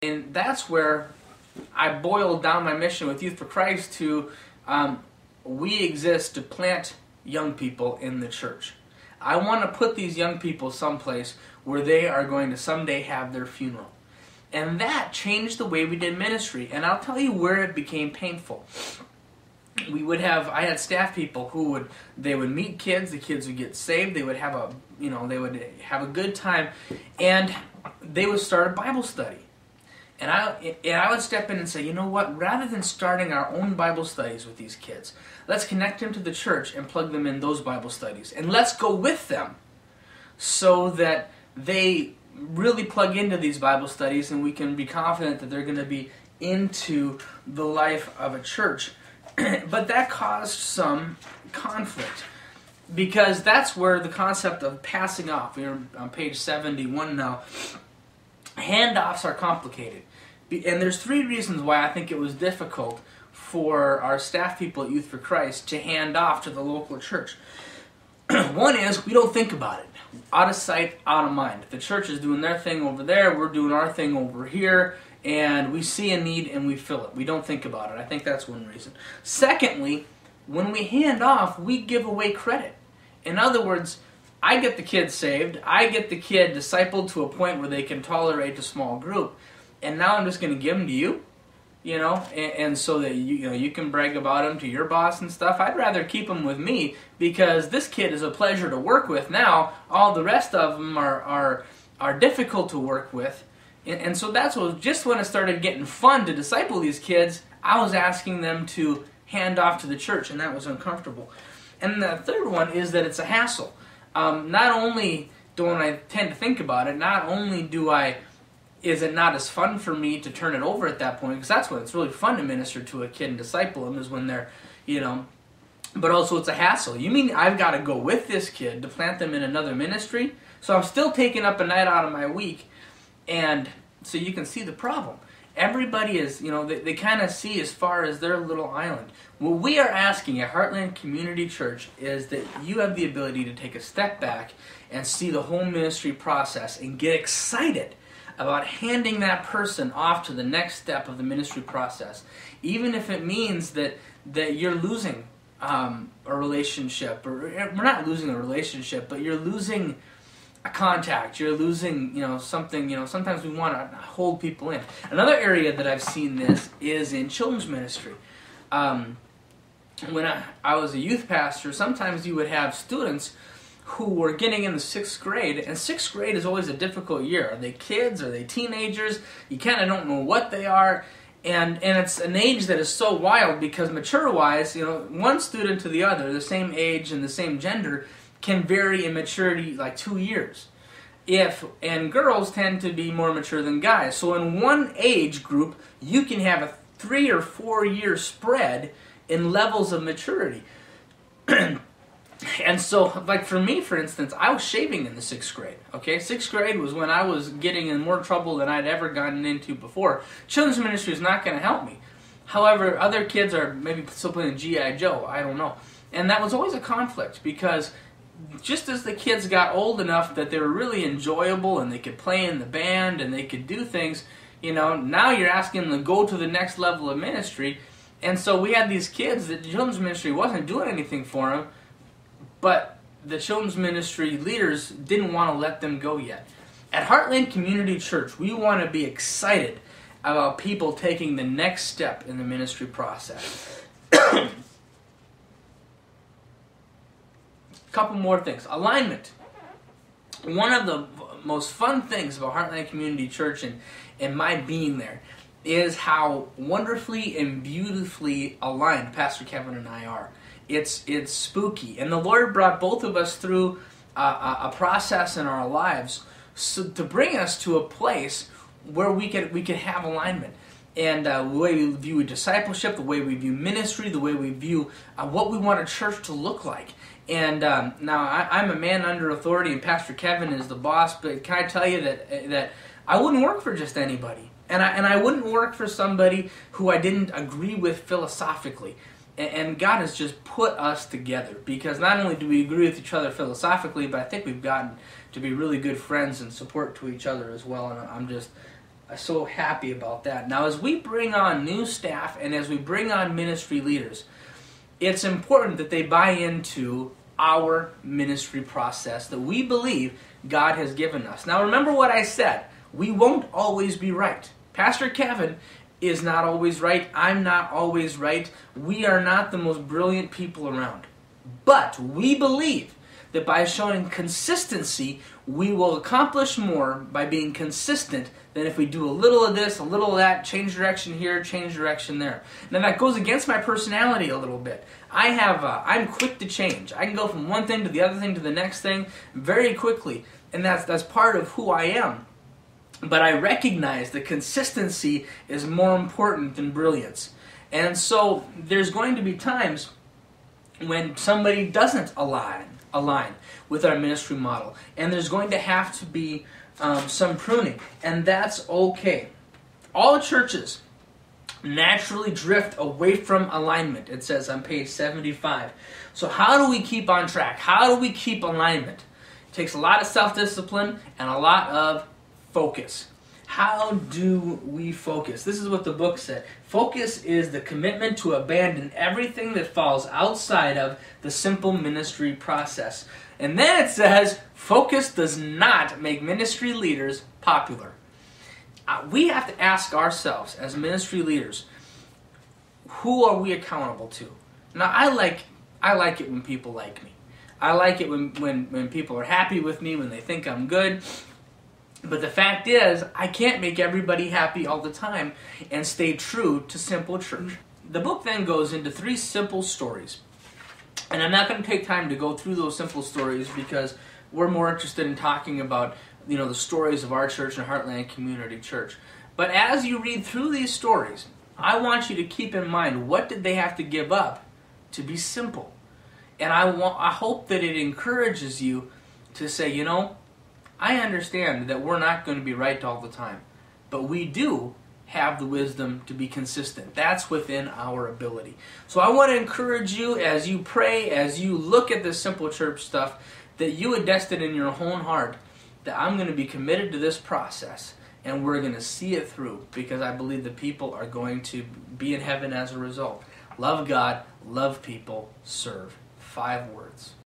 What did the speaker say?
And that's where I boiled down my mission with Youth for Christ to we exist to plant young people in the church. I want to put these young people someplace where they are going to someday have their funeral. And that changed the way we did ministry. And I'll tell you where it became painful. I had staff people who they would meet kids, the kids would get saved, they would have a good time, and they would start a Bible study. And I would step in and say, you know what, rather than starting our own Bible studies with these kids, let's connect them to the church and plug them in those Bible studies. And let's go with them so that they really plug into these Bible studies and we can be confident that they're going to be into the life of a church. But that caused some conflict, because that's where the concept of passing off, we're on page 71 now, handoffs are complicated. And there's 3 reasons why I think it was difficult for our staff people at Youth for Christ to hand off to the local church. One is, we don't think about it. Out of sight, out of mind. The church is doing their thing over there, we're doing our thing over here, and we see a need and we fill it. We don't think about it. I think that's one reason. Secondly, when we hand off, we give away credit. In other words, I get the kid saved, I get the kid discipled to a point where they can tolerate a small group, and now I'm just going to give them to you, and so that you can brag about them to your boss and stuff. I'd rather keep them with me, because this kid is a pleasure to work with now. All the rest of them are difficult to work with. And so that's what, just when it started getting fun to disciple these kids, I was asking them to hand off to the church, and that was uncomfortable. And the third one is that it's a hassle. Not only don't I tend to think about it, not only is it not as fun for me to turn it over at that point, because that's when it's really fun to minister to a kid and disciple them, is when they're, but also it's a hassle. You mean I've got to go with this kid to plant them in another ministry? So I'm still taking up a night out of my week. And so you can see the problem. Everybody is, they kind of see as far as their little island. What we are asking at Heartland Community Church is that you have the ability to take a step back and see the whole ministry process and get excited about handing that person off to the next step of the ministry process. Even if it means that you're losing a relationship, or we're not losing a relationship, but you're losing a contact, you're losing, something, sometimes we want to hold people in. Another area that I've seen this is in children's ministry. When I was a youth pastor, sometimes you would have students who were getting in the 6th grade, and 6th grade is always a difficult year. Are they kids? Are they teenagers? You kind of don't know what they are, and it's an age that is so wild, because mature-wise, one student to the other, the same age and the same gender, can vary in maturity like 2 years. And girls tend to be more mature than guys. So in one age group, you can have a 3 or 4 year spread in levels of maturity. And so, like for me, for instance, I was shaving in the 6th grade. Okay, 6th grade was when I was getting in more trouble than I'd ever gotten into before. Children's ministry is not going to help me. However, other kids are maybe still playing G.I. Joe. I don't know. And that was always a conflict, because just as the kids got old enough that they were really enjoyable and they could play in the band and they could do things, now you're asking them to go to the next level of ministry. And so we had these kids that the children's ministry wasn't doing anything for them, but the children's ministry leaders didn't want to let them go yet. At Heartland Community Church, we want to be excited about people taking the next step in the ministry process. Couple more things. Alignment. One of the most fun things about Heartland Community Church and my being there is how wonderfully and beautifully aligned Pastor Kevin and I are. It's spooky. And the Lord brought both of us through a process in our lives to bring us to a place where we could have alignment. And the way we view discipleship, the way we view ministry, the way we view what we want a church to look like. And now I'm a man under authority, and Pastor Kevin is the boss. But can I tell you that I wouldn't work for just anybody, and I wouldn't work for somebody who I didn't agree with philosophically. And God has just put us together, because not only do we agree with each other philosophically, but I think we've gotten to be really good friends and support to each other as well. And so happy about that. Now, as we bring on new staff and as we bring on ministry leaders, it's important that they buy into our ministry process that we believe God has given us. Now, remember what I said. We won't always be right. Pastor Kevin is not always right. I'm not always right. We are not the most brilliant people around. But we believe that by showing consistency, we will accomplish more by being consistent than if we do a little of this, a little of that, change direction here, change direction there. Now that goes against my personality a little bit. I'm quick to change. I can go from one thing to the other thing to the next thing very quickly, and that's part of who I am. But I recognize that consistency is more important than brilliance. And so there's going to be times when somebody doesn't align with our ministry model. And there's going to have to be some pruning. And that's okay. All churches naturally drift away from alignment, it says on page 75. So how do we keep on track? How do we keep alignment? It takes a lot of self-discipline and a lot of focus. How do we focus? This is what the book said. Focus is the commitment to abandon everything that falls outside of the simple ministry process. And then it says, focus does not make ministry leaders popular. We have to ask ourselves as ministry leaders, who are we accountable to? Now, I like it when people like me. I like it when people are happy with me, when they think I'm good. But the fact is, I can't make everybody happy all the time and stay true to simple church. The book then goes into 3 simple stories. And I'm not going to take time to go through those simple stories because we're more interested in talking about, the stories of our church and Heartland Community Church. But as you read through these stories, I want you to keep in mind, what did they have to give up to be simple? And I hope that it encourages you to say, I understand that we're not going to be right all the time, but we do have the wisdom to be consistent. That's within our ability. So I want to encourage you as you pray, as you look at this simple church stuff, that you attest it in your own heart that I'm going to be committed to this process and we're going to see it through, because I believe the people are going to be in heaven as a result. Love God, love people, serve. 5 words.